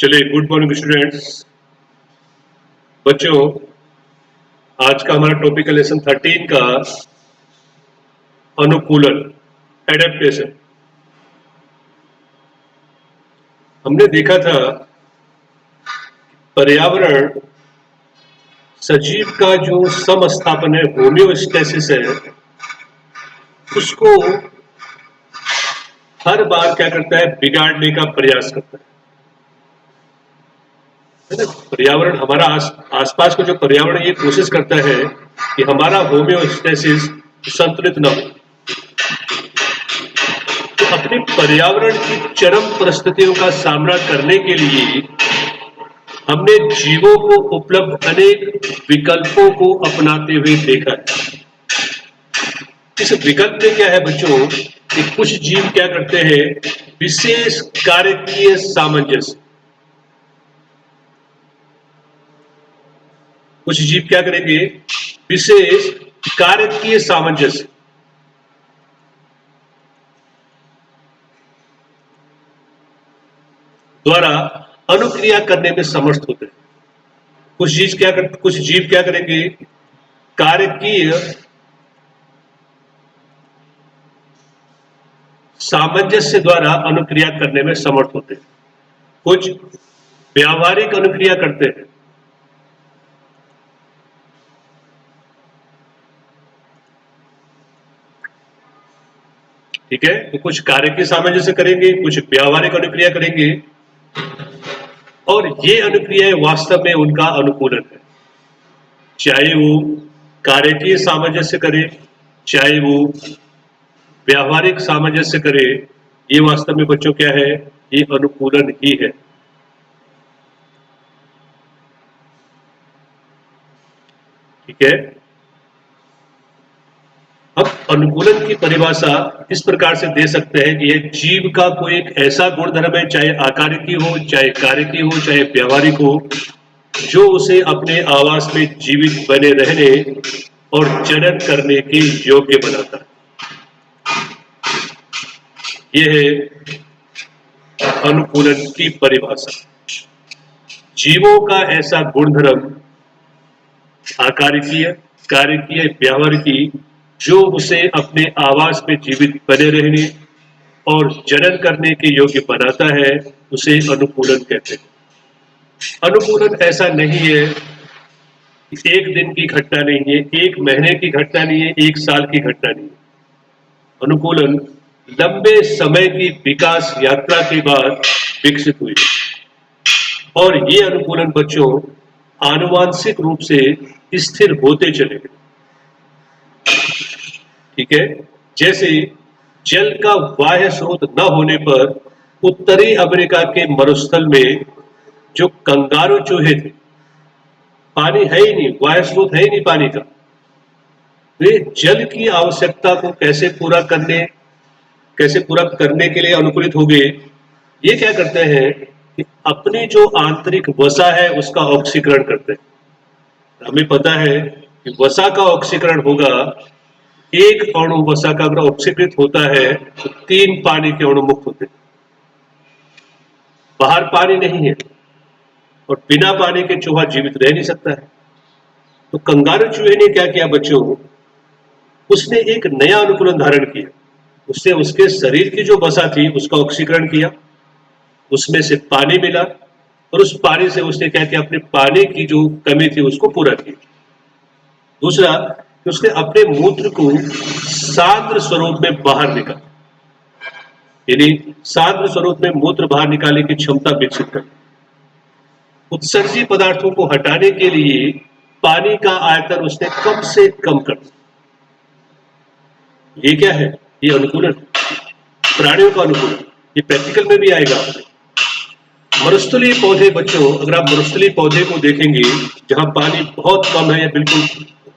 चलिए, good morning students. बच्चों, आज का हमारा टॉपिक है लेसन 13 का अनुकूलन, एडेप्टेशन। हमने देखा था पर्यावरण सजीव का जो समस्थापन है, होमियोस्टेसिस है, उसको हर बार क्या करता है, बिगाड़ने का प्रयास करता है ना। पर्यावरण हमारा आसपास का जो पर्यावरण ये कोशिश करता है कि हमारा होमियोस्टेसिस संतुलित न हो। तो अपने पर्यावरण की चरम परिस्थितियों का सामना करने के लिए हमने जीवों को उपलब्ध अनेक विकल्पों को अपनाते हुए देखा है। इस विकल्प में क्या है बच्चों कि कुछ जीव क्या करते हैं, विशेष कार्यकीय सामंजस्य। कुछ जीव क्या करेंगे, विशेष कार्यकीय सामंजस्य द्वारा अनुक्रिया करने में समर्थ होते हैं। कुछ जीव क्या करेंगे, कार्यकीय सामंजस्य द्वारा अनुक्रिया करने में समर्थ होते हैं। कुछ व्यावहारिक अनुक्रिया करते हैं। ठीक है, तो कुछ कार्यकीय सामंजस्य करेंगे, कुछ व्यावहारिक अनुक्रिया करेंगे, और ये अनुक्रियाएं वास्तव में उनका अनुकूलन है। चाहे वो कार्यकीय सामंजस्य करे, चाहे वो व्यावहारिक सामंजस्य करे, ये वास्तव में बच्चों क्या है, ये अनुकूलन ही है। ठीक है, अब अनुकूलन की परिभाषा इस प्रकार से दे सकते हैं कि यह जीव का कोई एक ऐसा गुणधर्म है, चाहे आकारिकी हो, चाहे कार्यकी हो, चाहे व्यावहारिक हो, जो उसे अपने आवास में जीवित बने रहने और जनन करने के योग्य बनाता है। यह है अनुकूलन की परिभाषा। जीवों का ऐसा गुणधर्म आकारिकीय, कार्यकीय, व्यावहारिकी, जो उसे अपने आवास में जीवित बने रहने और जनन करने के योग्य बनाता है, उसे अनुकूलन कहते हैं। अनुकूलन ऐसा नहीं है, एक दिन की घटना नहीं है, एक महीने की घटना नहीं है, एक साल की घटना नहीं है। अनुकूलन लंबे समय की विकास यात्रा के बाद विकसित हुई, और ये अनुकूलन बच्चों आनुवांशिक रूप से स्थिर होते चले गए। ठीक है, जैसे जल का बाह्य स्रोत न होने पर उत्तरी अमेरिका के मरुस्थल में जो कंगारू चूहे थे, पानी है ही नहीं, बाह्य स्रोत है ही नहीं पानी का, वे जल की आवश्यकता को कैसे पूरा करने के लिए अनुकूलित हो गए। ये क्या करते हैं कि अपनी जो आंतरिक वसा है उसका ऑक्सीकरण करते हैं। हमें पता है कि वसा का ऑक्सीकरण होगा, एक अणु वसा का अगर ऑक्सीकृत होता है तो 3 पानी के अणु मुक्त होते हैं। बाहर पानी नहीं है और बिना पानी के चूहा जीवित रह नहीं सकता है। तो कंगारू चूहे ने क्या किया बच्चों, उसने एक नया अनुकूलन धारण किया। उसने उसके शरीर की जो वसा थी उसका ऑक्सीकरण किया, उसमें से पानी मिला, और उस पानी से उसने क्या किया, अपने पानी की जो कमी थी उसको पूरा किया। दूसरा, उसने अपने मूत्र को सांद्र स्वरूप में बाहर निकाला, यानी सांद्र स्वरूप में मूत्र बाहर निकालने की क्षमता विकसित कर। उत्सर्जी पदार्थों को हटाने के लिए पानी का आयतन उसने कम से कम कर दिया। ये क्या है, ये अनुकूलन, प्राणियों का अनुकूलन। ये प्रैक्टिकल में भी आएगा। मरुस्थलीय पौधे बच्चों, अगर आप मरुस्थलीय पौधे को देखेंगे जहां पानी बहुत कम है या बिल्कुल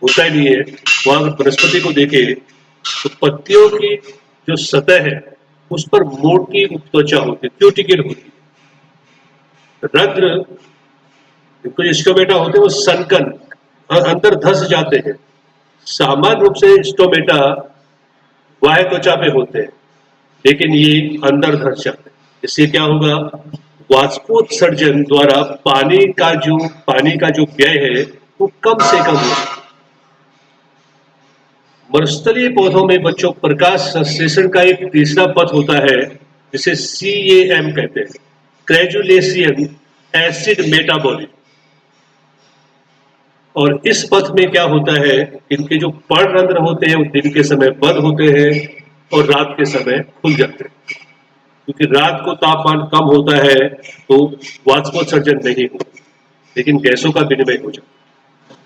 होता ही नहीं है, वहां अगर वनस्पति को देखें तो पत्तियों की जो सतह है उस पर मोटी उपत्वचा होती है, क्यूटिकल होती है। रंध्र, जो स्टोमेटा होते हैं वो सनकन अंदर धस जाते हैं। सामान्य रूप से स्टोमेटा बाह्य त्वचा पे होते हैं, लेकिन ये अंदर धस जाते हैं। इससे क्या होगा, वाष्पोत्सर्जन द्वारा पानी का जो व्यय है वो कम से कम हो। मरुस्थलीय पौधों में बच्चों प्रकाश संश्लेषण का एक तीसरा पथ होता है जिसे CAM कहते हैं, क्रेजुलेशियन एसिड मेटाबॉलिज्म। और इस पथ में क्या होता है, इनके जो पर्णरंध्र होते हैं वो दिन के समय बंद होते हैं और रात के समय खुल जाते हैं। क्योंकि रात को तापमान कम होता है तो वाष्पोत्सर्जन नहीं होता, लेकिन गैसों का विनिमय हो जाता है।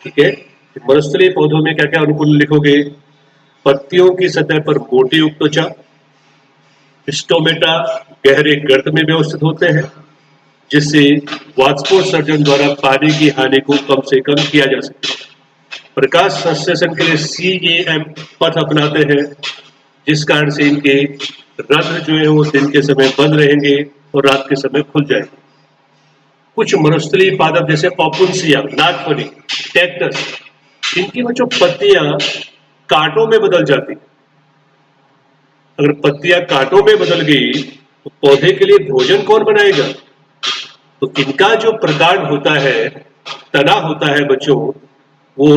ठीक है, मरुस्थलीय पौधों में क्या क्या अनुकूल लिखोगे? पत्तियों की सतह पर मोटी उपत्वचा, स्टोमेटा गहरे गर्त में व्यवस्थित होते हैं जिससे वाष्पोत्सर्जन द्वारा पानी की हानि को कम से कम किया जा सके। प्रकाश संश्लेषण के लिए CAM पथ अपनाते हैं जिस कारण से इनके रंध्र जो है वो दिन के समय बंद रहेंगे और रात के समय खुल जाएंगे। कुछ मरुस्थलीय पादप जैसे ओपुन्सिया, नागफनी, कैक्टस, इनकी वो जो पत्तियां कांटों में बदल जाती। अगर पत्तियां कांटों में बदल गई तो पौधे के लिए भोजन कौन बनाएगा? तो इनका जो प्रकांड होता है, तना होता है बच्चों, वो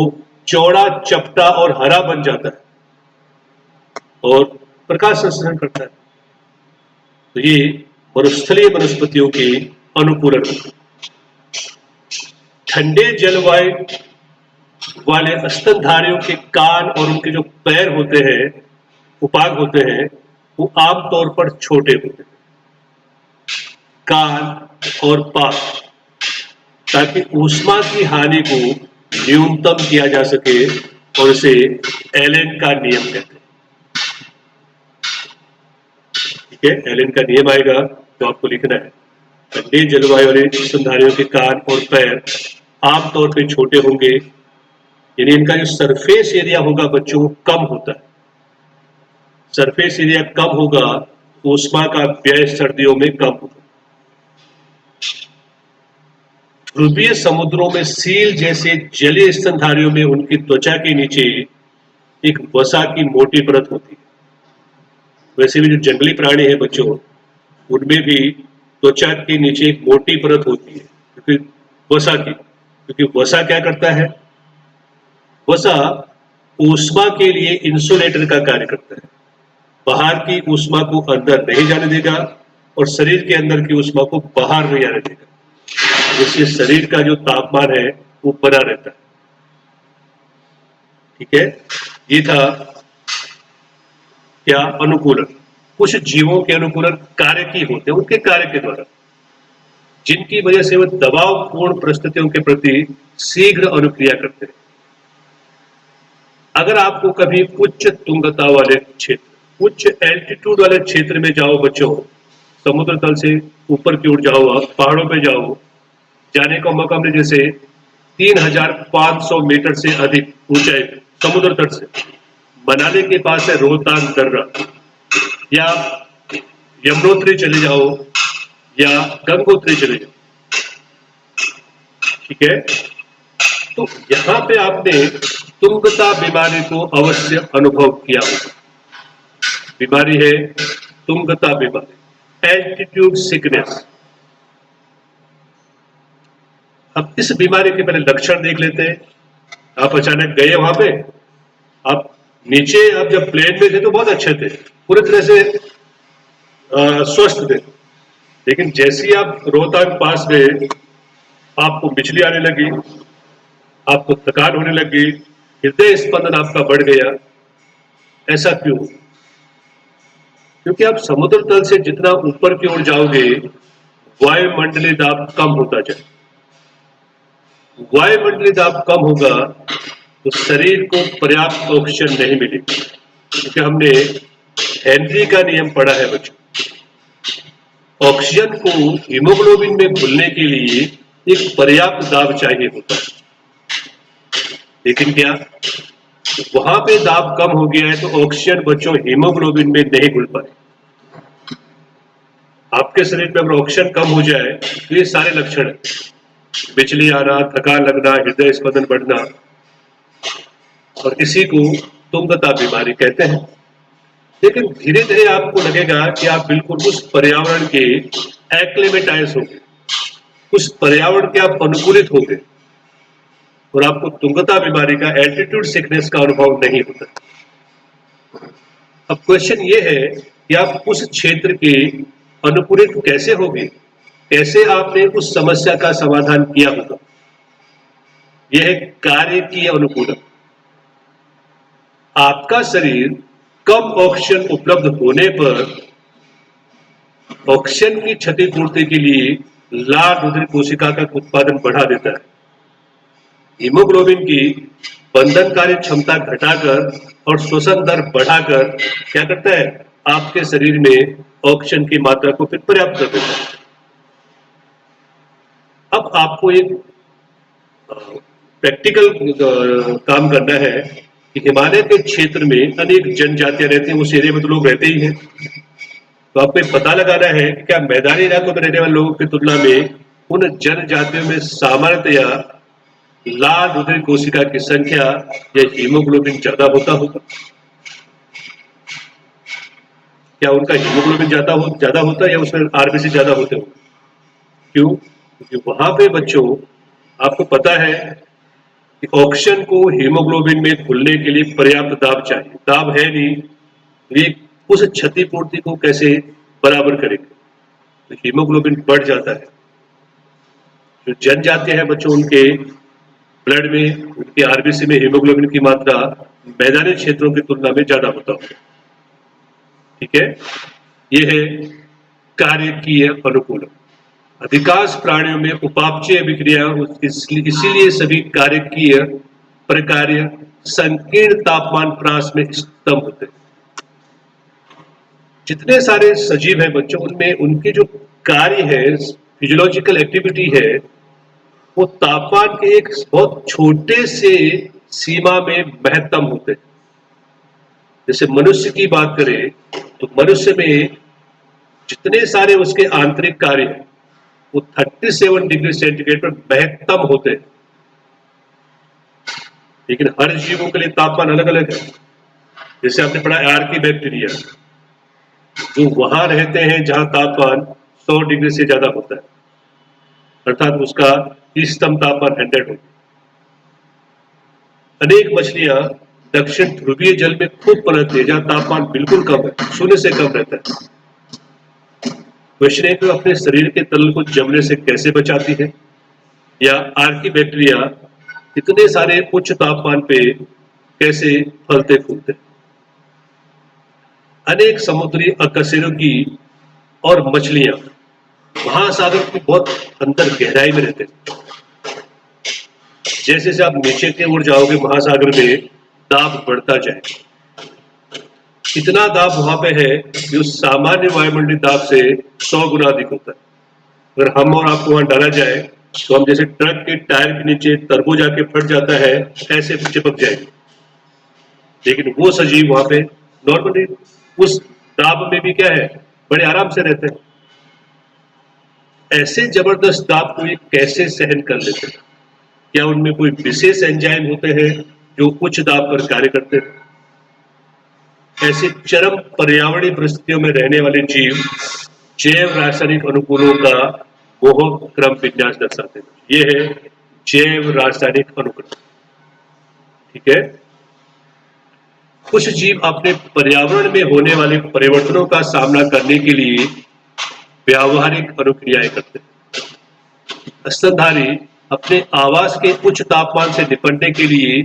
चौड़ा, चपटा और हरा बन जाता है और प्रकाश संश्लेषण करता है। तो ये मरुस्थलीय वनस्पतियों के अनुकूलन होते हैं। ठंडे जलवायु वाले स्तनधारियों के कान और उनके जो पैर होते हैं, उपांग होते हैं, वो आमतौर पर छोटे होते हैं, कान और पाक, ताकि ऊष्मा की हानि को न्यूनतम किया जा सके और इसे एलेन का नियम कहते हैं। ठीक है, एलेन का नियम आएगा तो आपको लिखना है, ठंडी जलवायु वाले स्तनधारियों के कान और पैर आमतौर पर छोटे होंगे, यानी इनका जो सरफेस एरिया होगा बच्चों कम होता है। सरफेस एरिया कम होगा तो ऊष्मा का व्यय सर्दियों में कम होगा। ध्रुवीय समुद्रों में सील जैसे जलीय स्तनधारियों में उनकी त्वचा के नीचे एक वसा की मोटी परत होती है। वैसे भी जो जंगली प्राणी है बच्चों, उनमें भी त्वचा के नीचे एक मोटी परत होती है क्योंकि वसा की, क्योंकि वसा क्या करता है? वसा ऊष्मा के लिए इंसुलेटर का कार्य करता है, बाहर की ऊष्मा को अंदर नहीं जाने देगा और शरीर के अंदर की ऊष्मा को बाहर नहीं आने देगा, जिससे शरीर का जो तापमान है वो बना रहता है। ठीक है, ये था क्या? अनुकूलन। कुछ जीवों के अनुकूलन कार्य की होते हैं, उनके कार्य के द्वारा, जिनकी वजह से वो दबावपूर्ण परिस्थितियों के प्रति शीघ्र अनुक्रिया करते हैं। अगर आपको कभी उच्च तुंगता वाले क्षेत्र, उच्च एल्टीट्यूड वाले क्षेत्र में जाओ बच्चों, समुद्र तल से ऊपर की ओर जाओ, आप पहाड़ों पे जाओ, जाने का मौका मिले, जैसे 3500 मीटर से अधिक ऊंचाई समुद्र तट से, मनाली के पास है रोहतांग दर्रा, या यमुनोत्री चले जाओ या गंगोत्री चले जाओ। ठीक है, तो यहां पे आपने तुंगता बीमारी को अवश्य अनुभव किया होगा। बीमारी है तुंगता बीमारी, एल्टीट्यूड सिकनेस। अब इस बीमारी के पहले लक्षण देख लेते हैं। आप अचानक गए वहां पे, आप नीचे, आप जब प्लेन में थे तो बहुत अच्छे थे, पूरी तरह से स्वस्थ थे, लेकिन जैसे ही आप रोहतांग पास गए आपको बिजली आने लगी, आपको थकान होने लगी, हृदय स्पंदन आपका बढ़ गया। ऐसा क्यों? क्योंकि आप समुद्र तल से जितना ऊपर की ओर जाओगे वायुमंडलीय दाब कम होता जाए। वायुमंडलीय दाब कम होगा तो शरीर को पर्याप्त ऑक्सीजन नहीं मिलेगी, क्योंकि हमने हेनरी का नियम पढ़ा है बच्चों, ऑक्सीजन को हीमोग्लोबिन में घुलने के लिए एक पर्याप्त दाब चाहिए होता है। लेकिन क्या वहां पे दाब कम हो गया है तो ऑक्सीजन बच्चों हीमोग्लोबिन में नहीं घुल पाए। आपके शरीर में अगर ऑक्सीजन कम हो जाए तो ये सारे लक्षण है, बिजली आना, थकान लगना, हृदय स्पंदन बढ़ना, और इसी को तुंगता बीमारी कहते हैं। लेकिन धीरे धीरे आपको लगेगा कि आप बिल्कुल उस पर्यावरण के एक्लेमेटाइज हो गए, उस पर्यावरण के आप अनुकूलित हो गए और आपको तुंगता बीमारी का एल्टीट्यूड सिकनेस का अनुभव नहीं होता। अब क्वेश्चन ये है कि आप उस क्षेत्र के अनुकूलित कैसे होगे, कैसे आपने उस समस्या का समाधान किया होगा। यह है कार्य की अनुकूलन। आपका शरीर कम ऑक्सीजन उपलब्ध होने पर ऑक्सीजन की क्षतिपूर्ति के लिए लाल रुधिर कोशिका का उत्पादन बढ़ा देता है। हीमोग्लोबिन की बंधनकारी क्षमता घटाकर और श्वसन दर बढ़ाकर क्या करता है, आपके शरीर में ऑक्सीजन की मात्रा को फिर पर्याप्त कर देता है। अब आपको एक प्रैक्टिकल काम करना है कि हिमालय के क्षेत्र में अनेक जनजातियां रहती हैं, उस एरिया में तो लोग रहते ही हैं। तो आपको एक पता लगाना है कि क्या मैदानी इलाकों में रहने वाले लोगों की तुलना में उन जनजातियों में सामान्यतया लाल रुधिर कोशिका की संख्या या हीमोग्लोबिन ज्यादा होता होगा। क्या उनका हीमोग्लोबिन ज्यादा होता है या उसमें आरबीसी ज्यादा होते होंगे? क्यों? क्योंकि वहां पे बच्चों आपको पता है कि ऑक्सीजन को हीमोग्लोबिन में घुलने के लिए पर्याप्त दाब चाहिए। दाब है नहीं, ये उस क्षतिपूर्ति को कैसे बराबर करेंगे? तो हीमोग्लोबिन बढ़ जाता है। जो जनजातियां हैं बच्चों, उनके ब्लड में, उनके आरबीसी में हीमोग्लोबिन की मात्रा मैदानी क्षेत्रों की तुलना में ज्यादा होता है। ठीक है, यह है कार्यकीय अनुकूलन। अधिकांश प्राणियों में उपापचय अभिक्रिया, इसीलिए सभी कार्यकीय प्रकार्य संकीर्ण तापमान प्रास में स्तम होते हैं। जितने सारे सजीव हैं बच्चों, उनमें उनके जो कार्य है, फिजियोलॉजिकल एक्टिविटी है, वो तापमान के एक बहुत छोटे से सीमा में महत्तम होते हैं। जैसे मनुष्य की बात करें तो मनुष्य में जितने सारे उसके आंतरिक कार्य हैं वो 37 डिग्री सेंटीग्रेड पर महत्तम होते हैं। लेकिन हर जीवों के लिए तापमान अलग अलग है। जैसे आपने पढ़ा आर्की बैक्टीरिया, जो वहां रहते हैं जहां तापमान 100 डिग्री से ज्यादा होता है, अर्थात उसका इष्टतम तापमान 100 होता है। अनेक मछलियां दक्षिण ध्रुवीय जल में खूब पनपती है, जहां तापमान बिल्कुल कम है, 0 से कम रहता है। क्वेश्चन है कि अपने शरीर के तल को जमने से कैसे बचाती है, या आर्की बैक्टीरिया इतने सारे उच्च तापमान पे कैसे फलते फूलते। अनेक समुद्री अकशेरुकी और मछलियां महासागर की बहुत अंदर गहराई में रहते हैं। जैसे जैसे आप नीचे की ओर जाओगे महासागर में, दाब बढ़ता जाए। इतना दाब वहां पे है कि उस सामान्य वायुमंडलीय दाब से 100 गुना अधिक होता है। अगर हम और आपको वहां डाला जाए तो हम जैसे ट्रक के टायर के नीचे तरबूज आके फट जाता है, ऐसे चिपक जाएंगे। लेकिन वो सजीव वहां पे नॉर्मली उस दाब में भी क्या है, बड़े आराम से रहते हैं। ऐसे जबरदस्त दाब को ये कैसे सहन कर लेते हैं? क्या उनमें कोई विशेष एंजाइम होते हैं जो उच्च दाब पर कार्य करते हैं? ऐसे चरम पर्यावरणीय परिस्थितियों में रहने वाले जीव जैव रासायनिक अनुकूलों का मोहक क्रम विन्यास दर्शाते हैं। यह है जैव रासायनिक अनुकूल। ठीक है, कुछ जीव अपने पर्यावरण में होने वाले परिवर्तनों का सामना करने के लिए व्यावहारिक अनुक्रियाएं करते हैं। स्तनधारी अपने आवास के उच्च तापमान से निपटने के लिए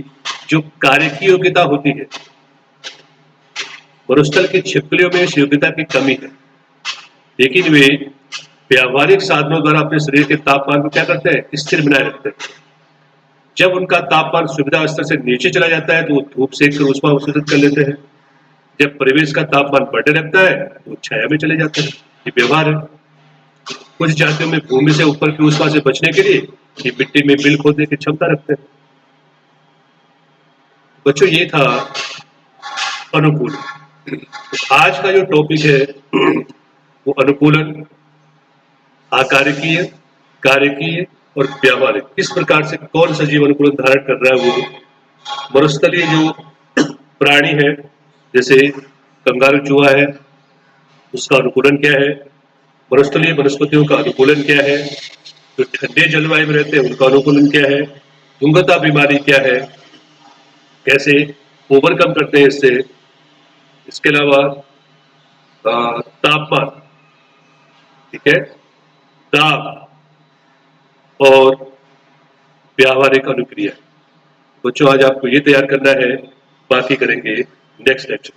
जो कार्य की योग्यता होती है, मरुस्थल की छिपकलियों में इस योग्यता की कमी है, लेकिन वे व्यावहारिक साधनों द्वारा अपने शरीर के तापमान को क्या करते हैं, स्थिर बनाए रखते हैं। जब उनका तापमान सुविधा स्तर से नीचे चला जाता है तो वो धूप सेक कर ऊष्मा अवशोषित कर लेते हैं। जब परिवेश का तापमान बढ़ने लगता है तो छाया में चले जाते हैं। ये व्यवहार है। कुछ जातियों में भूमि से ऊपर की ऊष्मा से बचने के लिए ये मिट्टी में बिल खोदने की क्षमता रखते हैं। बच्चों, ये था अनुकूल। तो आज का जो टॉपिक है वो अनुकूलन, आकारिकीय, कार्यकीय और व्यावहारिक। किस प्रकार से कौन सा जीव अनुकूलन धारण कर रहा है। वो मरुस्थलीय जो प्राणी है, जैसे कंगारू चूहा है उसका अनुकूलन क्या है, मरुस्थलीय वनस्पतियों का अनुकूलन क्या है, जो ठंडे जलवायु में रहते हैं उनका अनुकूलन क्या है, गुंगता बीमारी क्या है, कैसे ओवरकम करते हैं इससे। इसके अलावा तापमान, ठीक है, दाब और व्यावहारिक अनुक्रिया। बच्चों आज आपको ये तैयार करना है, बाकी करेंगे नेक्स्ट लेक्चर।